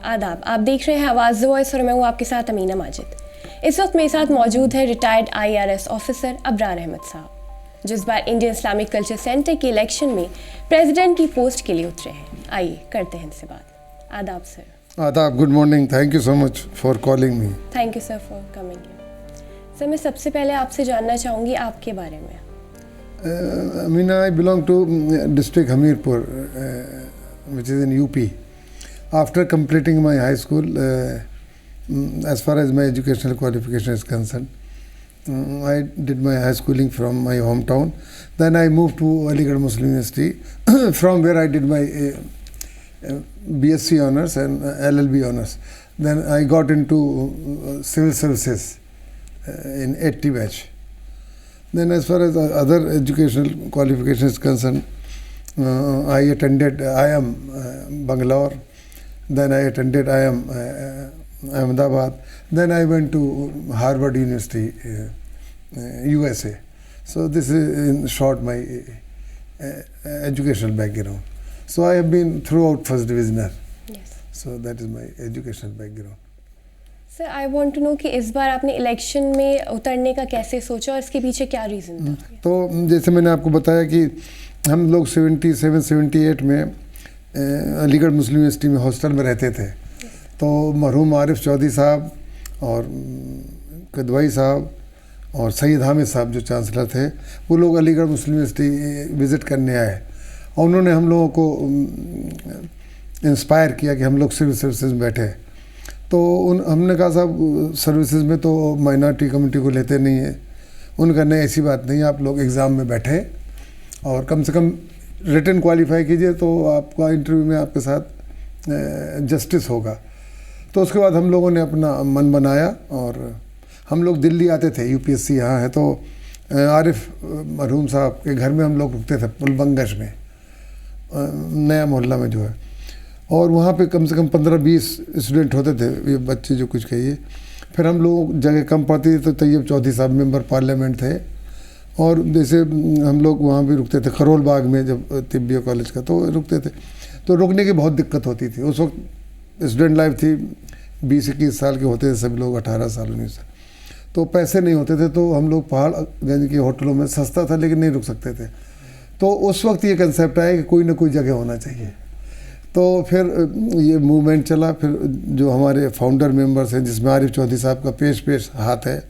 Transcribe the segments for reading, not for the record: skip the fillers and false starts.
आदाब, आप देख रहे हैं आवाज़ वॉइस और मैं हूँ आपके साथ अमीना माजिद। इस वक्त मेरे साथ मौजूद है retired IRS officer Abrar Ahmed साहब, जो इस बार इंडियन इस्लामिक कल्चर सेंटर के इलेक्शन में प्रेसिडेंट की पोस्ट के लिए उतरे हैं। आइए करते हैं इनसे बात। आदाब सर। आदाब, good morning, thank you so much for calling me. Thank you sir for coming. Sir, मैं सबसे पहले आपसे जानना चाहूँगी आपके बारे में। Amina, I belong to district Hamirpur, which is in UP. After completing my high school, as far as my educational qualification is concerned, I did my high schooling from my hometown. Then I moved to Aligarh Muslim University, from where I did my BSc honors and LLB honors. Then I got into civil services in 80 batch. Then as far as other educational qualifications is concerned, I attended IIM Bangalore, then I attended IIM Ahmedabad, then I went to Harvard University, USA. So this is in short my educational background. So I have been throughout first divisioner. Yes. So that is my educational background. Sir, I want to know कि इस बार आपने election में उतरने का कैसे सोचा और इसके पीछे क्या रीज़न था? तो जैसे मैंने आपको बताया कि हम लोग 77-78 में अलीगढ़ मुस्लिम यूनिवर्सिटी में हॉस्टल में रहते थे। तो मरहूम आरिफ चौधरी साहब और कदवाई साहब और सैयद हामिद साहब जो चांसलर थे, वो लोग अलीगढ़ मुस्लिम यूनिवर्सिटी विज़िट करने आए और उन्होंने हम लोगों को इंस्पायर किया कि हम लोग सिविल सर्विसेज में बैठे। तो हमने कहा साहब सर्विसेज में तो माइनॉरिटी कम्युनिटी को लेते नहीं है। उनका नहीं, ऐसी बात नहीं, आप लोग एग्ज़ाम में बैठे और कम से कम रिटन क्वालिफाई कीजिए तो आपका इंटरव्यू में आपके साथ जस्टिस होगा। तो उसके बाद हम लोगों ने अपना मन बनाया और हम लोग दिल्ली आते थे, UPSC यहाँ है। तो आरिफ मरहूम साहब के घर में हम लोग रुकते थे पुलबंगश में, नया मोहल्ला में जो है, और वहाँ पे कम से कम 15-20 स्टूडेंट होते थे, ये बच्चे जो कुछ कहिए। फिर हम लोग जगह कम पड़ती थी तो तैयब चौधरी साहब मेंबर पार्लियामेंट थे और जैसे हम लोग वहाँ भी रुकते थे खरोल बाग में, जब तिब्बिया कॉलेज का, तो रुकते थे। तो रुकने की बहुत दिक्कत होती थी। उस वक्त स्टूडेंट लाइफ थी, 20-21 साल के होते थे सब लोग, 18 साल 19 साल। तो पैसे नहीं होते थे, तो हम लोग पहाड़गंज के होटलों में, सस्ता था लेकिन नहीं रुक सकते थे। तो उस वक्त ये कंसेप्ट आया कि कोई ना कोई जगह होना चाहिए। तो फिर ये मूवमेंट चला। फिर जो हमारे फाउंडर मेंबर्स हैं, जिसमें आरिफ चौधरी साहब का पेश हाथ है,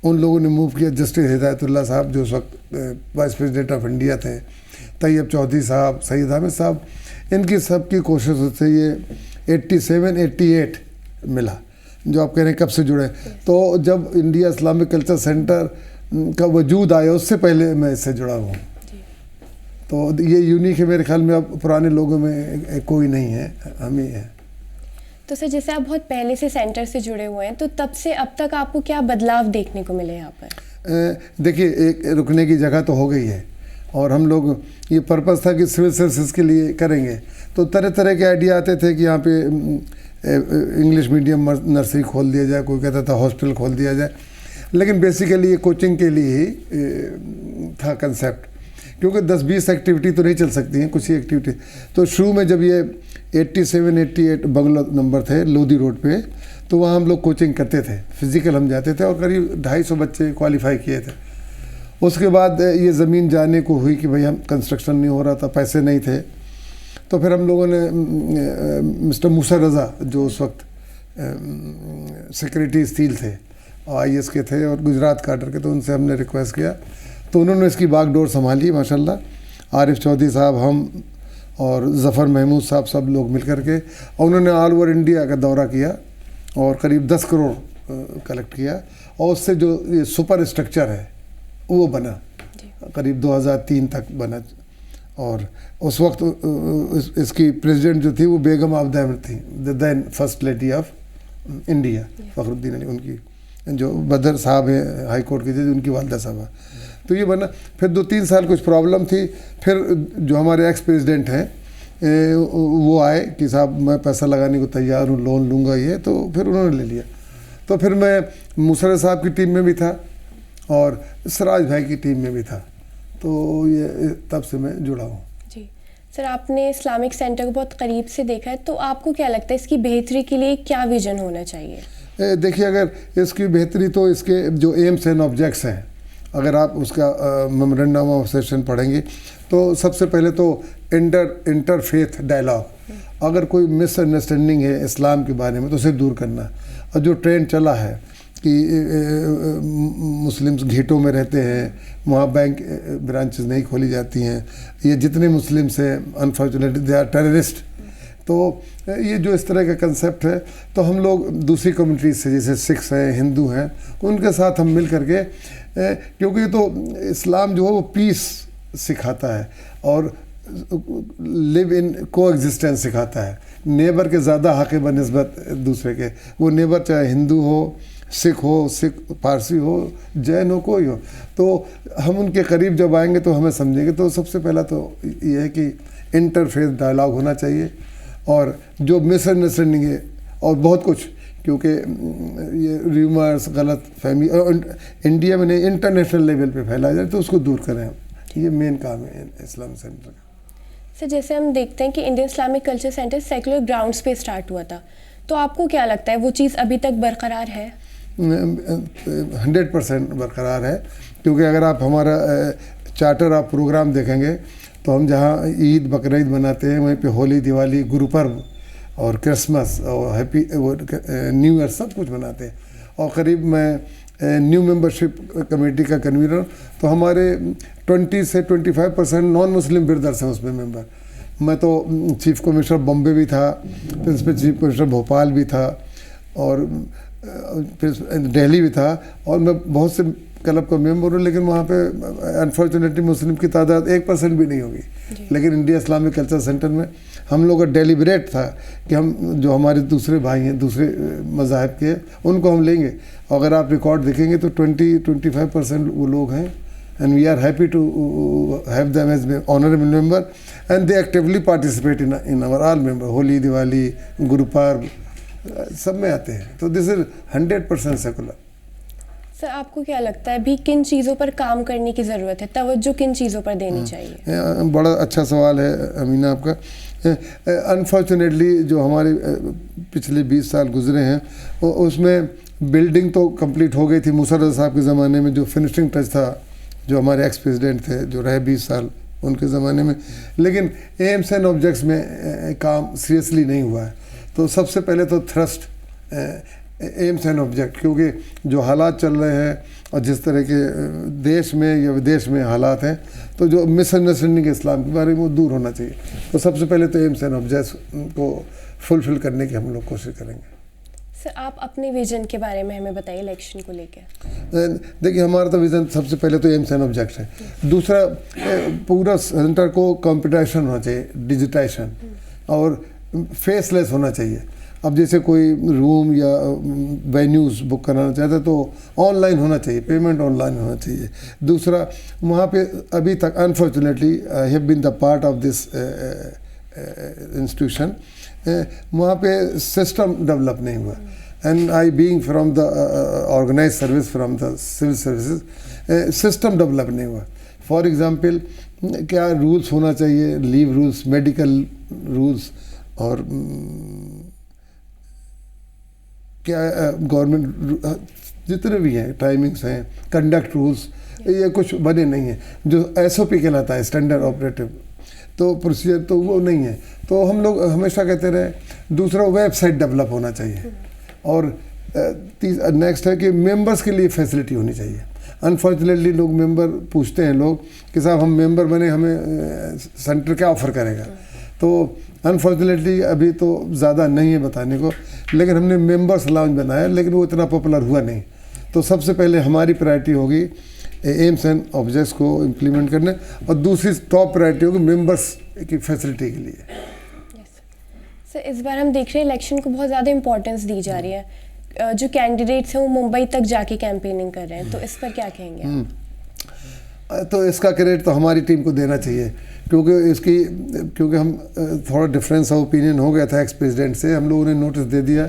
उन लोगों ने मूव किया। जस्टिस हिदायतुल्लाह साहब जो उस वक्त वाइस प्रेसिडेंट ऑफ इंडिया थे, तैयब चौधरी साहब, सैयद हामिद साहब, इनकी सबकी कोशिश से ये 87-88 मिला, जो आप कह रहे हैं कब से जुड़े। तो जब इंडिया इस्लामिक कल्चर सेंटर का वजूद आया, उससे पहले मैं इससे जुड़ा हूँ। तो ये यूनिक है मेरे ख्याल में, अब पुराने लोगों में कोई नहीं है, हम ही हैं। तो सर, जैसे आप बहुत पहले से सेंटर से जुड़े हुए हैं, तो तब से अब तक आपको क्या बदलाव देखने को मिले यहाँ पर? देखिए, एक रुकने की जगह तो हो गई है और हम लोग, ये पर्पस था कि सिविल सर्विसेज के लिए करेंगे, तो तरह तरह के आइडिया आते थे कि यहाँ पे इंग्लिश मीडियम नर्सरी खोल दिया जाए, कोई कहता था हॉस्टल खोल दिया जाए। लेकिन बेसिकली ये कोचिंग के लिए ही था कंसेप्ट, क्योंकि 10-20 एक्टिविटी तो नहीं चल सकती हैं, कुछ ही एक्टिविटी। तो शुरू में जब ये 87-88 बंगला नंबर थे लोधी रोड पे, तो वहाँ हम लोग कोचिंग करते थे, फिज़िकल हम जाते थे और करीब 250 बच्चे क्वालिफाई किए थे। उसके बाद ये ज़मीन जाने को हुई कि भाई हम कंस्ट्रक्शन नहीं हो रहा था, पैसे नहीं थे। तो फिर हम लोगों ने मिस्टर मूसा रज़ा, जो उस वक्त सेक्रेटरी स्टील थे और IAS के थे और गुजरात कार्टर के, तो उनसे हमने रिक्वेस्ट किया, तो उन्होंने इसकी बागडोर संभाली माशाल्लाह। आरिफ चौधरी साहब, हम और ज़फ़र महमूद साहब, सब लोग मिल कर के, और उन्होंने ऑल ओवर इंडिया का दौरा किया और करीब 10 करोड़ कलेक्ट किया और उससे जो ये सुपर स्ट्रक्चर है वो बना, करीब 2003 तक बना। और उस वक्त इसकी प्रेसिडेंट जो थी वो बेगम आबद अहमद थी, the then first lady of India, Fakhruddin Ali, उनकी जो बदर साहब हैं हाई कोर्ट के जज, उनकी वालदा साहब। तो ये बना। फिर 2-3 साल कुछ प्रॉब्लम थी। फिर जो हमारे एक्स प्रेसिडेंट हैं वो आए कि साहब मैं पैसा लगाने को तैयार हूँ, लोन लूँगा ये, तो फिर उन्होंने ले लिया। तो फिर मैं मुशर्रफ साहब की टीम में भी था और सिराज भाई की टीम में भी था। तो ये तब से मैं जुड़ा हूँ। जी सर, आपने इस्लामिक सेंटर को बहुत करीब से देखा है, तो आपको क्या लगता है इसकी बेहतरी के लिए क्या विजन होना चाहिए? देखिए, अगर इसकी बेहतरी तो इसके जो एम्स एंड ऑब्जेक्ट्स हैं, अगर आप उसका मेमोरेंडम ऑफ सेशन पढ़ेंगे तो सबसे पहले तो इंटरफेथ डायलॉग, अगर कोई मिसअंडरस्टैंडिंग है इस्लाम के बारे में तो उसे दूर करना। और जो ट्रेंड चला है कि मुस्लिम्स घेटों में रहते हैं, वहाँ बैंक ब्रांचेस नहीं खोली जाती हैं, ये जितने मुस्लिम्स हैं अनफॉर्चुनेटली दे आर टेररिस्ट, तो ये जो इस तरह का कंसेप्ट है, तो हम लोग दूसरी कम्युनिटीज से जैसे सिख्स हैं, हिंदू हैं, उनके साथ हम मिल करके, क्योंकि तो इस्लाम जो है वो पीस सिखाता है और लिव इन को एग्जिस्टेंस सिखाता है, नेबर के ज़्यादा हक़ बनिस्बत दूसरे के, वो नेबर चाहे हिंदू हो, सिख पारसी हो, जैन हो, कोई हो, तो हम उनके करीब जब आएंगे तो हमें समझेंगे। तो सबसे पहला तो ये है कि इंटरफेथ डायलॉग होना चाहिए, और जो मिसअंडरस्टैंडिंग है और बहुत कुछ, क्योंकि ये र्यूमर्स, गलत फहमी इंडिया में नहीं इंटरनेशनल लेवल पे फैलाया जाए, तो उसको दूर करें। ये मेन काम है इस्लामिक सेंटर का। सर, जैसे हम देखते हैं कि Indian Islamic culture centre secular grounds पे स्टार्ट हुआ था, तो आपको क्या लगता है वो चीज़ अभी तक बरकरार है? 100% बरकरार है, क्योंकि अगर आप हमारा चार्टर ऑफ प्रोग्राम देखेंगे तो हम जहाँ ईद बकरीद मनाते हैं, वहीं पे होली, दिवाली, गुरु पर्व और क्रिसमस और हैप्पी न्यू ईयर सब कुछ मनाते हैं। और करीब मैं न्यू मेंबरशिप कमेटी का कन्वीनर, तो हमारे 20 से 25% नॉन मुस्लिम ब्रदर्स हैं उसमें मेंबर। मैं तो चीफ कमिश्नर बॉम्बे भी था, प्रिंसिपल चीफ कमिश्नर भोपाल भी था, और दिल्ली भी था, और मैं बहुत से क्लब का मेंबर हूँ, लेकिन वहाँ पे अनफॉर्चुनेटली मुस्लिम की तादाद 1% भी नहीं होगी। लेकिन इंडिया इस्लामिक कल्चर सेंटर में हम लोग का डेलिब्रेट था कि हम जो हमारे दूसरे भाई हैं दूसरे मज़ाहब के, उनको हम लेंगे। अगर आप रिकॉर्ड देखेंगे तो 20-25% वो लोग हैं, and we are happy to have them as honorable member, and they actively participate in our all member, Holi, Diwali, Guru Parv सब में आते हैं। तो दिस इज 100% सेकुलर। सर, आपको क्या लगता है अभी किन चीज़ों पर काम करने की ज़रूरत है, तवज्जो किन चीज़ों पर देनी चाहिए? बड़ा अच्छा सवाल है अमीना आपका। अनफॉर्चुनेटली जो हमारे पिछले 20 साल गुजरे हैं, उसमें बिल्डिंग तो कंप्लीट हो गई थी मूसा रज़ा साहब के ज़माने में, जो फिनिशिंग टच था, जो हमारे एक्स प्रेसिडेंट थे जो रहे 20 साल उनके ज़माने में, लेकिन एम्स एंड ऑब्जेक्ट्स में काम सीरियसली नहीं हुआ है। तो सबसे पहले तो थ्रस्ट एम्स एंड ऑब्जेक्ट, क्योंकि जो हालात चल रहे हैं और जिस तरह के देश में या विदेश में हालात हैं, तो जो मिसअंडरस्टैंडिंग इस्लाम के बारे में वो दूर होना चाहिए। तो सबसे पहले तो एम्स एंड ऑब्जेक्ट्स को फुलफिल करने की हम लोग कोशिश करेंगे। सर, आप अपने विजन के बारे में हमें बताइए इलेक्शन को लेकर। देखिए, हमारा तो विजन सबसे पहले तो एम्स एंड ऑब्जेक्ट्स है। दूसरा, पूरा सेंटर को कंप्यूटराइजेशन होना चाहिए, डिजिटाइजेशन, और फेसलेस होना चाहिए। अब जैसे कोई रूम या वेन्यूज़ बुक कराना चाहता है तो ऑनलाइन होना चाहिए, पेमेंट ऑनलाइन होना चाहिए। दूसरा, वहाँ पे अभी तक unfortunately I have been the part of this institution, वहाँ पे सिस्टम डेवलप नहीं हुआ, and I being from the organise service from the civil services, system develop नहीं हुआ। फॉर एग्जांपल, क्या रूल्स होना चाहिए, लीव रूल्स, मेडिकल रूल्स, और क्या गवर्नमेंट जितने भी हैं टाइमिंग्स हैं, कंडक्ट रूल्स, ये कुछ बने नहीं हैं। जो SOP कहलाता है, स्टैंडर्ड ऑपरेटिव तो प्रोसीजर, तो वो नहीं है। तो हम लोग हमेशा कहते रहे। दूसरा, वेबसाइट डेवलप होना चाहिए, और नेक्स्ट है कि मेंबर्स के लिए फैसिलिटी होनी चाहिए। अनफॉर्चुनेटली लोग मेंबर पूछते हैं लोग कि साहब हम मेंबर बने, हमें सेंटर क्या ऑफ़र करेगा। तो अनफॉर्चुनेटली अभी तो ज़्यादा नहीं है बताने को, लेकिन हमने मेंबर्स लाउंज बनाया, लेकिन वो इतना पॉपुलर हुआ नहीं। तो सबसे पहले हमारी प्रायोरिटी होगी एम्स एंड ऑब्जेक्ट्स को इम्प्लीमेंट करने, और दूसरी टॉप प्रायोरिटी होगी मेंबर्स की फैसिलिटी के लिए। सर, इस बार हम देख रहे हैं इलेक्शन को बहुत ज़्यादा इंपॉर्टेंस दी जा रही है, जो कैंडिडेट्स हैं वो मुंबई तक जाके कैंपेनिंग कर रहे हैं, तो इस पर क्या कहेंगे? तो इसका क्रेडिट तो हमारी टीम को देना चाहिए, क्योंकि हम थोड़ा डिफरेंस ऑफ ओपिनियन हो गया था एक्स प्रेसिडेंट से, हम लोगों ने नोटिस दे दिया।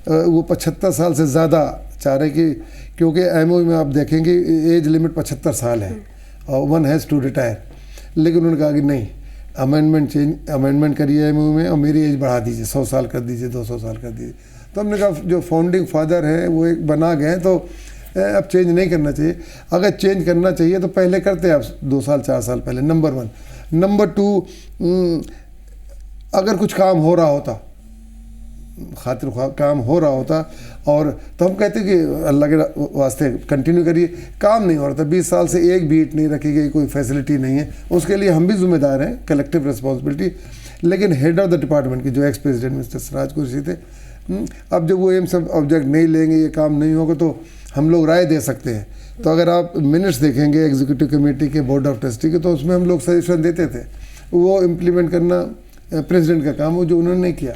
वो 75 साल से ज़्यादा चाह रहे कि, क्योंकि MOU में आप देखेंगे एज लिमिट 75 साल है और वन हैज़ टू रिटायर, लेकिन उन्होंने कहा कि नहीं, अमेंडमेंट करिए एमओयू में और मेरी एज बढ़ा दीजिए, 100 साल कर दीजिए, 200 साल कर दीजिए। तो हमने कहा जो फाउंडिंग फादर हैं वो एक बना गए हैं, तो अब चेंज नहीं करना चाहिए। अगर चेंज करना चाहिए तो पहले करते आप 2 साल 4 साल पहले, नंबर 1। नंबर 2, अगर कुछ काम हो रहा होता, खातिर काम हो रहा होता, और तो हम कहते कि अल्लाह के वास्ते कंटिन्यू करिए। काम नहीं हो रहा था, 20 साल से एक भी ईंट नहीं रखी गई, कोई फैसिलिटी नहीं है, उसके लिए हम भी जिम्मेदार हैं, कलेक्टिव रिस्पॉन्सिबिलिटी। लेकिन हेड ऑफ द डिपार्टमेंट की जो ex president mister Siraj Qureshi थे, अब जब वो एम सब ऑब्जेक्ट नहीं लेंगे, ये काम नहीं होगा, तो हम लोग राय दे सकते हैं। तो अगर आप मिनट्स देखेंगे एग्जीक्यूटिव कमेटी के, बोर्ड ऑफ ट्रस्टी के, तो उसमें हम लोग सजेशन देते थे, वो इम्प्लीमेंट करना प्रेसिडेंट का काम हो, जो उन्होंने नहीं किया।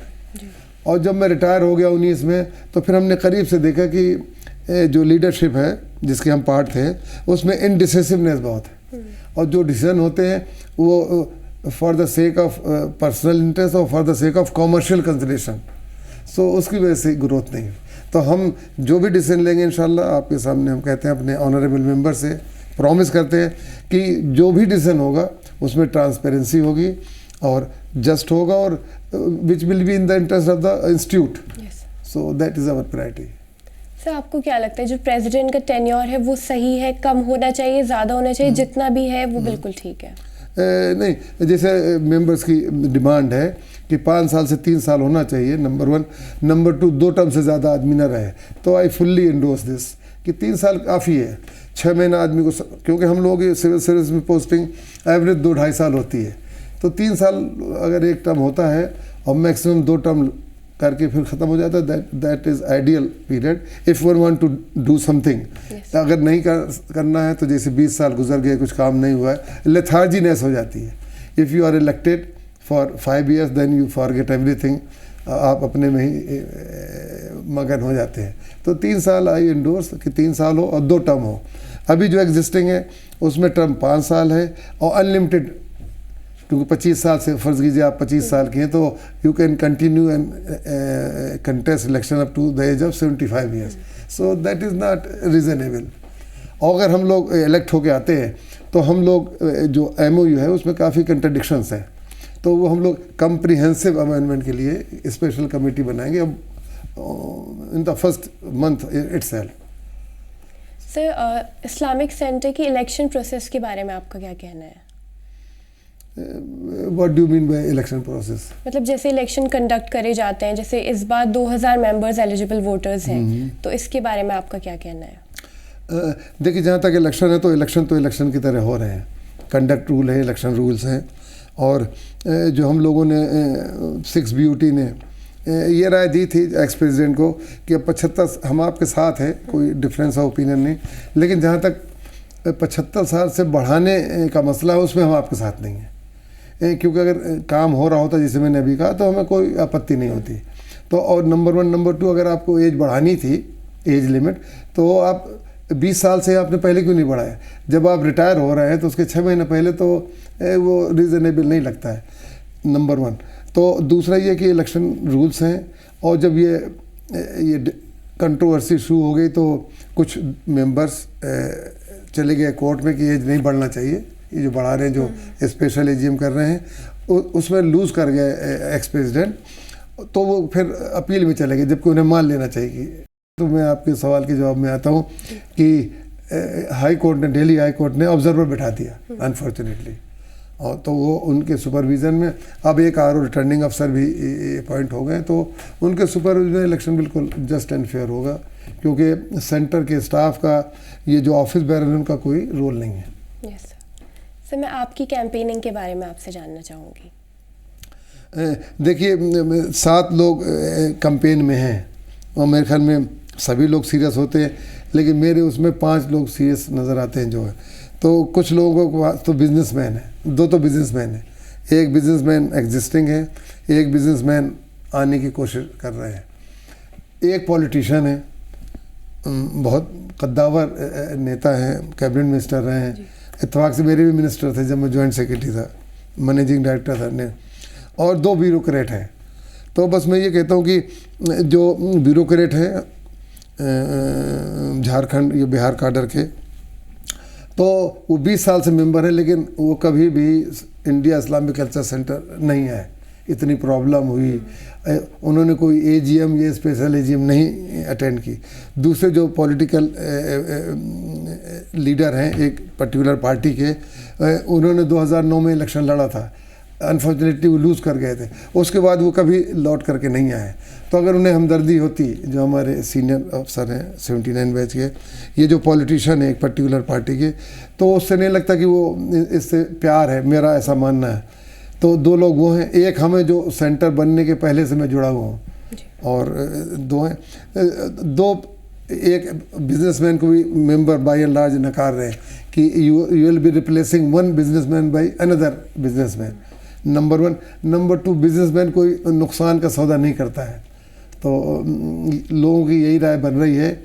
और जब मैं रिटायर हो गया 19 में, तो फिर हमने करीब से देखा कि जो लीडरशिप है जिसके हम पार्ट थे, उसमें इनडिसिसिवनेस बहुत है, और जो डिसीजन होते हैं वो for the sake of personal interest और for the sake of commercial consideration, so उसकी वजह से ग्रोथ नहीं है। तो हम जो भी डिसीजन लेंगे इंशाल्लाह आपके सामने हम कहते हैं, अपने ऑनरेबल मेंबर से प्रॉमिस करते हैं कि जो भी डिसीजन होगा उसमें ट्रांसपेरेंसी होगी और जस्ट होगा, और which will be in the interest of the institute. So that is our priority. Sir, आपको क्या लगता है जो प्रेसिडेंट का टेन्योर है वो सही है, कम होना चाहिए, ज़्यादा होना चाहिए, जितना भी है वो बिल्कुल ठीक है? नहीं, जैसे मेंबर्स की डिमांड है कि 5 साल से 3 साल होना चाहिए, नंबर 1। नंबर 2, 2 टर्म से ज़्यादा आदमी ना रहे, तो आई फुल्ली एंडोर्स दिस कि 3 साल काफ़ी है। 6 महीना आदमी को, क्योंकि हम लोग सिविल सर्विस में पोस्टिंग एवरेज 2-2.5 साल होती है, तो 3 साल अगर एक टर्म होता है और मैक्सिमम 2 टर्म करके फिर ख़त्म हो जाता है, that is ideal period if one want to do something. अगर नहीं करना है तो जैसे 20 साल गुजर गए, कुछ काम नहीं हुआ है, लेथार्जीनेस हो जाती है। If you are elected for 5 years then you forget everything, आप अपने में ही मगन हो जाते हैं। तो 3 साल आई एंडोर्स कि 3 साल हो और 2 टर्म हो। अभी जो एग्जिस्टिंग है उसमें टर्म 5 साल है और अनलिमिटेड, क्योंकि 25 साल से फ़र्ज़ कीजिए आप 25 साल की हैं, तो you can continue and contest election up to the age of 75 years। So that is not reasonable. और अगर हम लोग इलेक्ट होके आते हैं तो हम लोग जो MOU है उसमें काफ़ी कंट्रडिक्शंस हैं, तो वो हम लोग कम्प्रीहेंसिव अमेंडमेंट के लिए स्पेशल कमेटी बनाएंगे अब in the first month itself. Sir, Islamic centre की इलेक्शन प्रोसेस के बारे में आपका क्या कहना है? What do you mean by election process? मतलब जैसे इलेक्शन कंडक्ट करे जाते हैं, जैसे इस बार 2000 मेंबर्स एलिजिबल वोटर्स हैं, तो इसके बारे में आपका क्या कहना है? देखिए, जहाँ तक इलेक्शन है तो इलेक्शन की तरह हो रहे हैं, कंडक्ट रूल है, इलेक्शन रूल्स हैं, और जो हम लोगों ने 6 BUT ने ये राय दी थी एक्स प्रेसिडेंट को कि अब 75 हम आपके साथ हैं, कोई डिफरेंस ऑफ ओपिनियन नहीं, लेकिन जहाँ तक 75 साल से बढ़ाने का मसला है उसमें हम आपके साथ नहीं हैं, क्योंकि अगर काम हो रहा होता जैसे मैंने अभी कहा तो हमें कोई आपत्ति नहीं होती। तो और नंबर 1, नंबर 2, अगर आपको एज बढ़ानी थी, एज लिमिट, तो आप 20 साल से आपने पहले क्यों नहीं बढ़ाया? जब आप रिटायर हो रहे हैं तो उसके 6 महीने पहले तो वो रीज़नेबल नहीं लगता है, नंबर 1। तो दूसरा ये कि इलेक्शन रूल्स हैं, और जब ये कंट्रोवर्सी शुरू हो गई तो कुछ मेंबर्स चले गए कोर्ट में कि एज नहीं बढ़ना चाहिए, ये जो बढ़ा रहे हैं, जो स्पेशल एजीएम कर रहे हैं, उसमें लूज़ कर गए एक्स प्रेसिडेंट, तो वो फिर अपील में चले गए, जबकि उन्हें मान लेना चाहिए। तो मैं आपके सवाल के जवाब में आता हूँ कि हाई कोर्ट ने, दिल्ली हाई कोर्ट ने ऑब्जर्वर बैठा दिया अनफॉर्चुनेटली, और तो वो उनके सुपरविज़न में अब एक RO रिटर्निंग अफसर भी अपॉइंट हो गए, तो उनके सुपरविजन में इलेक्शन बिल्कुल जस्ट एंड फेयर होगा, क्योंकि सेंटर के स्टाफ का ये जो ऑफिस बेरर है उनका कोई रोल नहीं है। यस सर, मैं आपकी कैंपेनिंग के बारे में आपसे जानना चाहूँगी। देखिए, 7 लोग कैंपेन में हैं और मेरे ख्याल में सभी लोग सीरियस होते हैं, लेकिन मेरे उसमें 5 लोग सीरियस नज़र आते हैं जो है। तो कुछ लोगों के पास तो बिजनेसमैन है, 2 तो बिजनेसमैन है, एक बिजनेसमैन एग्जिस्टिंग है, एक बिजनेसमैन आने की कोशिश कर रहे हैं, एक पॉलिटिशियन है, बहुत कद्दावर नेता हैं, कैबिनेट मिनिस्टर रहे हैं, इत्तेफाक से मेरे भी मिनिस्टर थे जब मैं जॉइंट सेक्रेटरी था, मैनेजिंग डायरेक्टर था ने, और 2 ब्यूरोक्रेट हैं। तो बस मैं ये कहता हूँ कि जो ब्यूरोक्रेट हैं झारखंड या बिहार काडर के, तो वो 20 साल से मेंबर है, लेकिन वो कभी भी इंडिया इस्लामिक कल्चर सेंटर नहीं आए। इतनी प्रॉब्लम हुई, उन्होंने कोई एजीएम ये स्पेशल एजीएम नहीं अटेंड की। दूसरे जो पॉलिटिकल लीडर हैं एक पर्टिकुलर पार्टी के, उन्होंने 2009 में इलेक्शन लड़ा था, अनफॉर्चुनेटली वो लूज़ कर गए थे। उसके बाद वो कभी लौट करके नहीं आए। तो अगर उन्हें हमदर्दी होती, जो हमारे सीनियर अफसर हैं 79 बैच के, ये जो पॉलिटिशियन है एक पर्टिकुलर पार्टी के, तो उससे नहीं लगता कि वो इससे प्यार है, मेरा ऐसा मानना है। तो दो लोग वो हैं, एक हमें जो सेंटर बनने के पहले से मैं जुड़ा हुआ हूँ, और दो हैं, दो एक बिजनेसमैन को भी मेंबर बाय एंड लार्ज नकार रहे हैं कि you will be replacing one businessman by another businessman, number 1। Number 2, businessman कोई नुकसान का सौदा नहीं करता है। तो लोगों की यही राय बन रही है,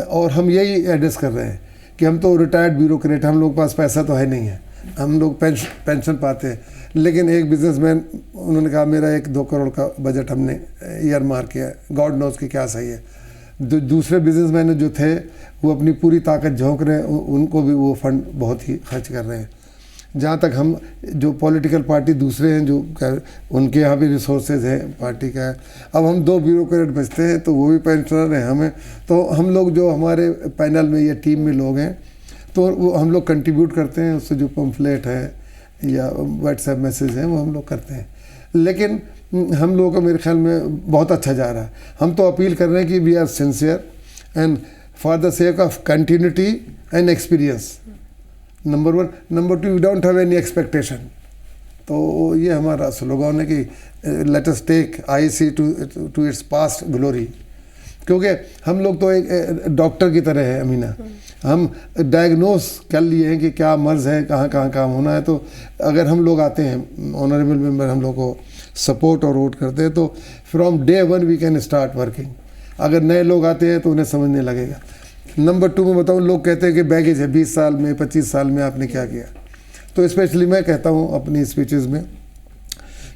और हम यही एड्रेस कर रहे हैं कि हम तो रिटायर्ड ब्यूरोक्रेट, हम लोग के पास पैसा तो है नहीं है, हम लोग पेंशन पाते हैं। लेकिन एक बिजनेसमैन, उन्होंने कहा मेरा 1-2 करोड़ का बजट हमने ईयर मार किया, गॉड नोज की क्या सही है। दूसरे बिजनेसमैन जो थे वो अपनी पूरी ताकत झोंक रहे हैं, उनको भी वो फंड बहुत ही खर्च कर रहे हैं। जहाँ तक हम जो पॉलिटिकल पार्टी दूसरे हैं, जो उनके यहाँ भी रिसोर्सेज हैं पार्टी का है। अब हम 2 ब्यूरोक्रेट बचते हैं, तो वो भी पेंशनर हैं हमें। तो हम लोग जो हमारे पैनल में या टीम में लोग हैं, तो वो हम लोग कंट्रीब्यूट करते हैं, उससे जो पम्फलेट है या व्हाट्सएप मैसेज हैं वो हम लोग करते हैं। लेकिन हम लोगों को मेरे ख्याल में बहुत अच्छा जा रहा है। हम तो अपील कर रहे हैं कि we are sincere and for the sake of continuity and experience, number 1। Number 2, we don't have any expectation. तो ये हमारा स्लोगन है कि let us take IC to its past glory. क्योंकि हम लोग तो एक डॉक्टर की तरह है अमीना, हम डायग्नोस कर लिए हैं कि क्या मर्ज़ है, कहाँ कहाँ काम होना है। तो अगर हम लोग आते हैं, ऑनरेबल मेंबर हम लोग को सपोर्ट और वोट करते हैं, तो from day 1 we can start working. अगर नए लोग आते हैं तो उन्हें समझने लगेगा। नंबर 2 में बताऊँ, लोग कहते हैं कि बैगेज है, 20 साल में 25 साल में आपने क्या किया। तो स्पेशली मैं कहता हूँ अपनी स्पीचेज़ में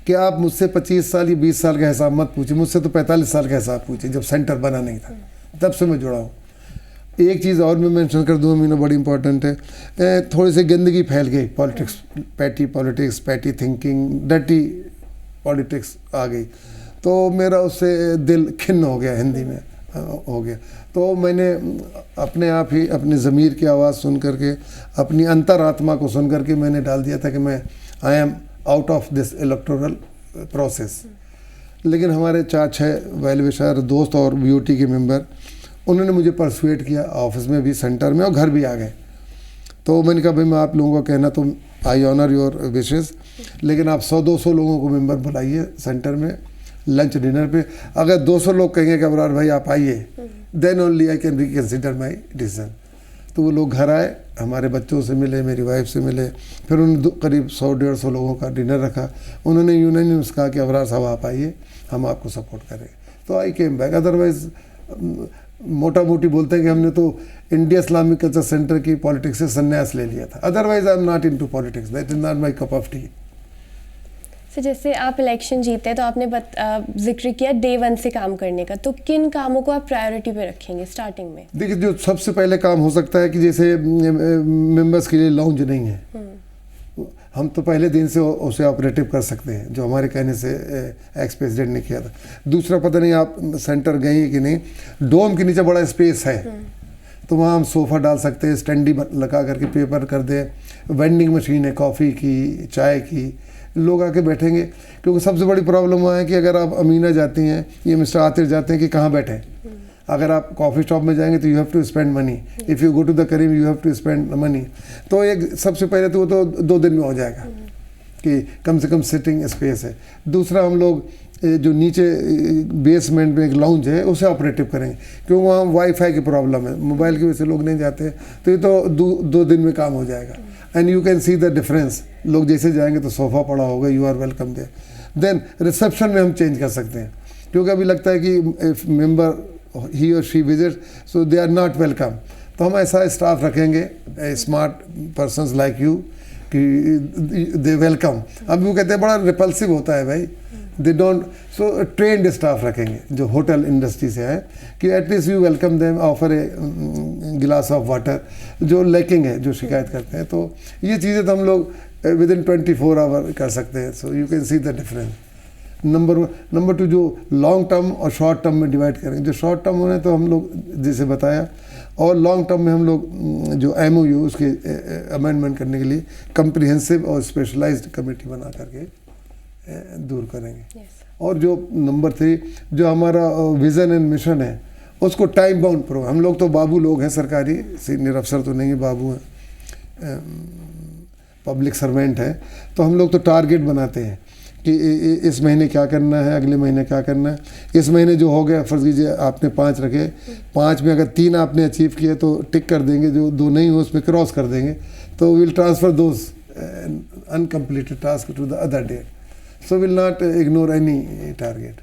कि आप मुझसे 25 साल या 20 साल का हिसाब मत पूछिए, मुझसे तो 45 साल का हिसाब पूछिए, जब सेंटर बना नहीं था तब से मैं जुड़ा हूँ। एक चीज़ और मैं मेंशन कर दूँ मीना, बड़ी इंपॉर्टेंट है, थोड़ी सी गंदगी फैल गई, politics, politics, petty thinking, dirty politics आ गई। तो मेरा उससे दिल खिन्न हो गया, हिंदी में हो गया। तो मैंने अपने आप ही अपनी ज़मीर की आवाज़ सुन करके, अपनी अंतरात्मा को सुन करके मैंने डाल दिया था कि मैं I am out of this electoral process. लेकिन हमारे 4-6 वेल विशर दोस्त और बीओटी के मेंबर, उन्होंने मुझे परसुएट किया, ऑफिस में भी, सेंटर में, और घर भी आ गए। तो मैंने कहा भाई मैं आप लोगों का कहना तो आई ऑनर योर विशेस, लेकिन आप 100-200 लोगों को मेंबर बुलाइए सेंटर में लंच डिनर पे। अगर 200 लोग कहेंगे कि अबरार भाई आप आइए, then only I can reconsider my decision. तो वो लोग घर आए, हमारे बच्चों से मिले, मेरी वाइफ से मिले, फिर उन्होंने करीब 100-150 लोगों का डिनर रखा। उन्होंने यूनानिमस कहा कि अबरार साहब आप आइए, हम आपको सपोर्ट करेंगे। तो आई केम बैक। अदरवाइज मोटा मोटी बोलते हैं कि हमने तो इंडिया इस्लामिक कल्चर सेंटर की पॉलिटिक्स से संन्यास ले लिया था। Otherwise I am not into politics, that is not my cup of T. तो जैसे आप इलेक्शन जीते तो आपने जिक्र किया डे 1 से काम करने का, तो किन कामों को आप प्रायोरिटी पे रखेंगे स्टार्टिंग में? देखिए, जो सबसे पहले काम हो सकता है कि जैसे मेंबर्स के लिए लाउंज नहीं है, हम तो पहले दिन से उसे ऑपरेटिव कर सकते हैं, जो हमारे कहने से एक्स प्रेसिडेंट ने किया था। दूसरा, पता नहीं आप सेंटर गए कि नहीं, डोम के नीचे बड़ा स्पेस है, तो वहाँ हम सोफ़ा डाल सकते हैं, स्टैंडी लगा करके पेपर कर दें, वेंडिंग मशीन है कॉफ़ी की, चाय की, लोग आके बैठेंगे। क्योंकि सबसे बड़ी प्रॉब्लम वहाँ है कि अगर आप अमीना जाती हैं, ये मिस्टर आतिर जाते हैं कि कहाँ बैठे। अगर आप कॉफ़ी शॉप में जाएंगे तो you have to spend money, if you go to the Karim you have to spend money. तो एक सबसे पहले तो वो तो 2 दिन में हो जाएगा कि कम से कम सिटिंग स्पेस है। दूसरा, हम लोग जो नीचे बेसमेंट में एक लाउंज है उसे ऑपरेटिव करेंगे, क्योंकि वहाँ वाईफाई की प्रॉब्लम है, मोबाइल की वजह से लोग नहीं जाते। तो ये तो 2 दिन में काम हो जाएगा। And you can see the difference, लोग जैसे जाएंगे तो सोफ़ा पड़ा होगा, you are welcome there. Then reception में हम चेंज कर सकते हैं, क्योंकि अभी लगता है कि इफ मेंबर ही और she visit so they are not welcome. तो हम ऐसा स्टाफ रखेंगे, स्मार्ट पर्सन्स लाइक यू, कि दे वेलकम। अब वो कहते हैं बड़ा रिपल्सिव होता है भाई, they don't, so trained staff रखेंगे जो होटल इंडस्ट्री से है कि at least you welcome them, offer a glass of water, जो लैकिंग है, जो शिकायत करते हैं। तो ये चीज़ें तो हम लोग विद इन 24 आवर कर सकते हैं। So you can see the difference. Number 2, जो लॉन्ग टर्म और शॉर्ट टर्म में डिवाइड करेंगे। जो शॉर्ट टर्म होने तो हम लोग जैसे बताया, और लॉन्ग टर्म में हम लोग जो MOU उसके अमेंडमेंट करने के लिए कम्प्रिहेंसिव और स्पेशलाइज्ड कमेटी बना करके दूर करेंगे। और जो नंबर 3, जो हमारा विज़न एंड मिशन है उसको टाइम बाउंड प्रोग्राम। हम लोग तो बाबू लोग हैं, सरकारी सीनियर अफसर तो नहीं है, बाबू हैं, पब्लिक सर्वेंट है। तो हम लोग तो टारगेट बनाते हैं कि इस महीने क्या करना है, अगले महीने क्या करना है। इस महीने जो हो गया, फर्ज कीजिए आपने 5 रखे, 5 में अगर 3 आपने अचीव किए तो टिक कर देंगे, जो 2 नहीं हो उसमें क्रॉस कर देंगे। तो will transfer those uncompleted task to the other date, so will not ignore any target.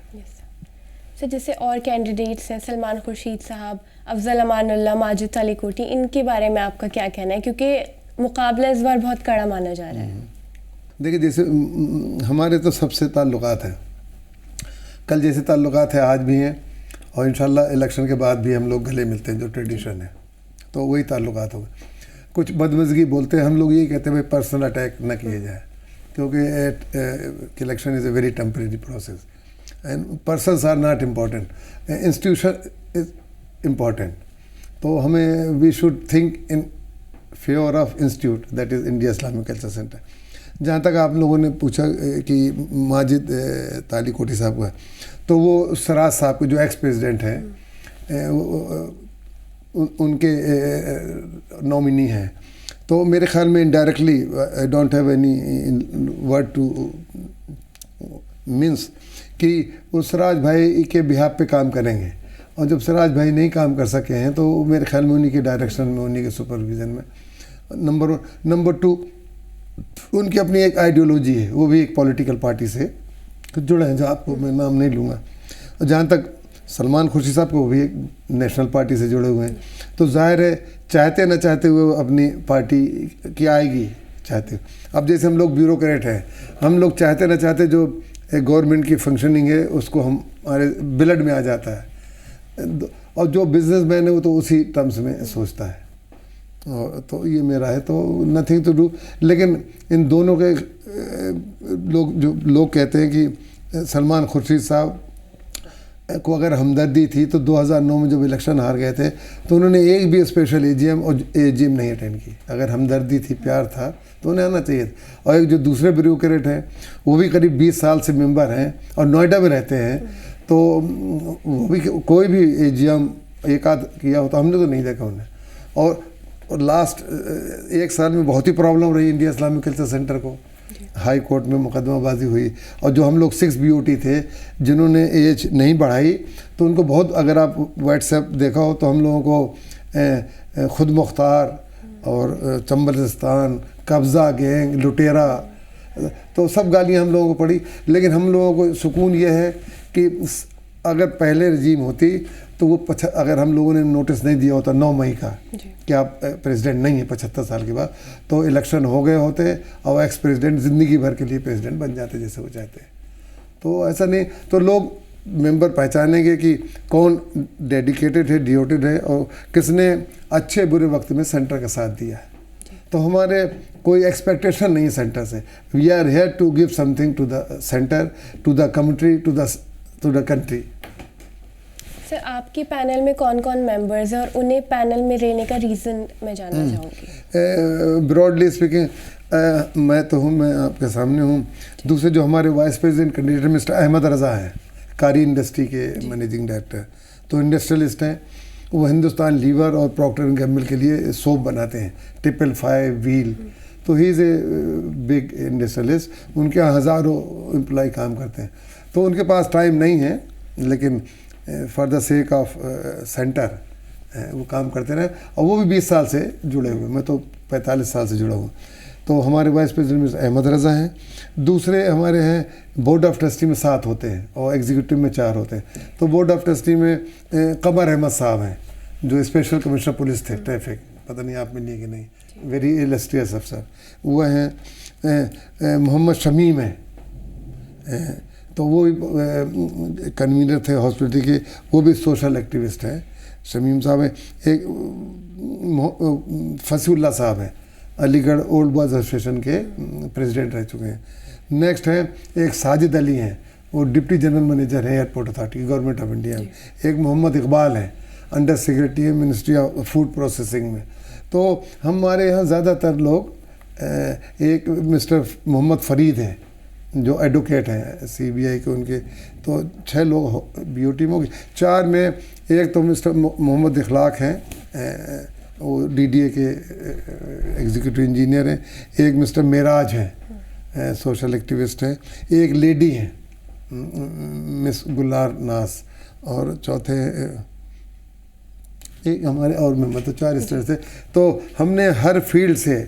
Sir जैसे और कैंडिडेट्स हैं, सलमान खुर्शीद साहब, अफजल अमानुल्लाह, माजिद तालिकोटी, इनके बारे में आपका क्या कहना है, क्योंकि मुकाबला इस बार बहुत कड़ा माना जा रहा है? देखिए, जैसे हमारे तो सबसे ताल्लुकात हैं, कल जैसे ताल्लुकात है आज भी हैं, और इंशाल्लाह इलेक्शन के बाद भी हम लोग गले मिलते हैं, जो ट्रेडिशन है, तो वही ताल्लुकात हो गए। कुछ बदमज़गी बोलते हैं, हम लोग यही कहते हैं भाई पर्सनल अटैक न किए जाए, क्योंकि election is a very temporary process and persons are not important, institution is important. तो हमें we should think in favour of institute, that is India Islamic culture centre. जहाँ तक आप लोगों ने पूछा कि माजिद तालिकोटी साहब का, तो वो सराज साहब के जो एक्स प्रेसिडेंट हैं, उनके नॉमिनी हैं। तो मेरे ख्याल में indirectly, I don't have any word two means कि वो सराज भाई के बिहाफ पे काम करेंगे, और जब सराज भाई नहीं काम कर सके हैं तो मेरे ख्याल में उन्हीं के डायरेक्शन में, उन्हीं के सुपरविज़न में। नंबर 2, उनकी अपनी एक आइडियोलॉजी है, वो भी एक पॉलिटिकल पार्टी से जुड़े हैं, जो आपको मैं नाम नहीं लूँगा। और जहाँ तक सलमान खुर्शीद साहब को, वो भी एक नेशनल पार्टी से जुड़े हुए हैं। तो जाहिर है चाहते न चाहते हुए अपनी पार्टी की आएगी, चाहते। अब जैसे हम लोग ब्यूरोक्रेट हैं, हम लोग चाहते न चाहते जो गवर्नमेंट की फंक्शनिंग है उसको हमारे ब्लड में आ जाता है, और जो बिजनेसमैन है वो तो उसी टर्म्स में सोचता है। तो ये मेरा है, तो नथिंग टू डू। लेकिन इन दोनों के लोग कहते हैं कि सलमान खुर्शीद साहब को अगर हमदर्दी थी तो 2009 में जब इलेक्शन हार गए थे तो उन्होंने एक भी स्पेशल AGM और AGM नहीं अटेंड की। अगर हमदर्दी थी, प्यार था, तो उन्हें आना चाहिए था। और एक जो दूसरे ब्यूरोक्रेट हैं, वो भी करीब 20 साल से मेंबर हैं और नोएडा में रहते हैं, तो वो भी कोई भी AGM एक आध किया हो तो हमने तो नहीं देखा उन्हें। और लास्ट 1 साल में बहुत ही प्रॉब्लम रही इंडिया इस्लामिक कल्चर सेंटर को, हाई कोर्ट में मुकदमाबाजी हुई। और जो हम लोग 6 BOT थे जिन्होंने एज नहीं बढ़ाई, तो उनको बहुत, अगर आप व्हाट्सएप देखा हो तो हम लोगों को खुद मुख्तार और चंबलिस्तान, कब्ज़ा गैंग, लुटेरा, तो सब गालियाँ हम लोगों को पड़ी। लेकिन हम लोगों को सुकून ये है कि अगर पहले रजीम होती तो वो अगर हम लोगों ने नोटिस नहीं दिया होता 9 मई का कि आप प्रेसिडेंट नहीं है 75 साल के बाद, तो इलेक्शन हो गए होते और एक्स प्रेसिडेंट ज़िंदगी भर के लिए प्रेसिडेंट बन जाते जैसे वो चाहते हैं। तो ऐसा नहीं, तो लोग मेंबर पहचानेंगे कि कौन डेडिकेटेड है, डिवोटेड है, और किसने अच्छे बुरे वक्त में सेंटर का साथ दिया है। तो हमारे कोई एक्सपेक्टेशन नहीं है सेंटर से। We are here to give something to the centre, to the community, to the country. Sir आपके पैनल में कौन कौन मेंबर्स हैं और उन्हें पैनल में रहने का रीज़न मैं जानना चाहूँगी। ब्रॉडली स्पीकिंग, मैं तो हूँ, मैं आपके सामने हूँ। दूसरे जो हमारे vice president candidate mister Ahmad Raza हैं, कारी इंडस्ट्री के मैनेजिंग डायरेक्टर, तो इंडस्ट्रियलिस्ट हैं। वो हिंदुस्तान लीवर और प्रॉक्टर एंड गैम्बल के लिए सोप बनाते हैं, 555 व्हील। तो he is a big industrialist. उनके यहाँ हज़ारों एम्प्लॉय काम करते हैं। तो उनके पास टाइम नहीं है, लेकिन for the sake of centre वो काम करते रहे, और वो भी 20 साल से जुड़े हुए। मैं तो 45 साल से जुड़ा हूँ। तो हमारे vice president mister Ahmad Raza हैं। दूसरे हमारे हैं बोर्ड ऑफ ट्रस्टी में 7 होते हैं और एग्जीक्यूटिव में 4 होते हैं। तो बोर्ड ऑफ ट्रस्टी में कमर अहमद साहब हैं, जो स्पेशल कमिश्नर पुलिस थे ट्रैफिक, पता नहीं आप मिलिए कि नहीं, वेरी इलस्ट्रियस अफसर वो हैं। मोहम्मद शमीम हैं, तो वो भी कन्वीनर थे हॉस्पिटल के, वो भी सोशल एक्टिविस्ट हैं। शमीम साहब हैं, एक फसीउल्लाह साहब हैं, अलीगढ़ ओल्ड बॉयज़ एसोसिएशन के प्रेसिडेंट रह चुके हैं। नेक्स्ट हैं एक साजिद अली हैं, वो डिप्टी जनरल मैनेजर हैं airport authority government of India में। एक मोहम्मद इकबाल हैं, अंडर सेक्रेटरी है मिनिस्ट्री ऑफ फूड प्रोसेसिंग में। तो हमारे यहाँ ज़्यादातर लोग, एक मिस्टर मोहम्मद फरीद हैं जो एडवोकेट हैं CBI के, उनके तो 6 लोग BOT में होगी। 4 में एक तो मिस्टर मोहम्मद इखलाक हैं, वो DDA के एग्जीक्यूटिव इंजीनियर हैं। एक मिस्टर मेराज हैं, सोशल एक्टिविस्ट हैं। एक लेडी हैं मिस गुलनार नास, और चौथे एक हमारे और मेंबर, तो 4 इस तरह से। तो हमने हर फील्ड से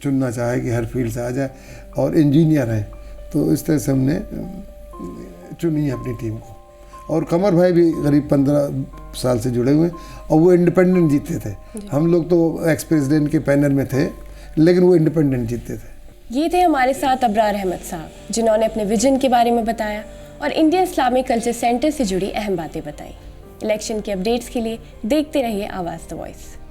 चुनना चाहे कि हर फील्ड से आ जाए, और इंजीनियर हैं, तो इस तरह से हमने चुनी है अपनी टीम को। और कमर भाई भी करीब 15 साल से जुड़े हुए हैं, और वो इंडिपेंडेंट जीतते थे। हम लोग तो एक्स प्रेसिडेंट के पैनल में थे, लेकिन वो इंडिपेंडेंट जीतते थे। ये थे हमारे साथ अबरार अहमद साहब, जिन्होंने अपने विजन के बारे में बताया और इंडियन इस्लामिक कल्चर सेंटर से जुड़ी अहम बातें बताई। इलेक्शन के अपडेट्स के लिए देखते रहिए आवाज़ द वॉइस।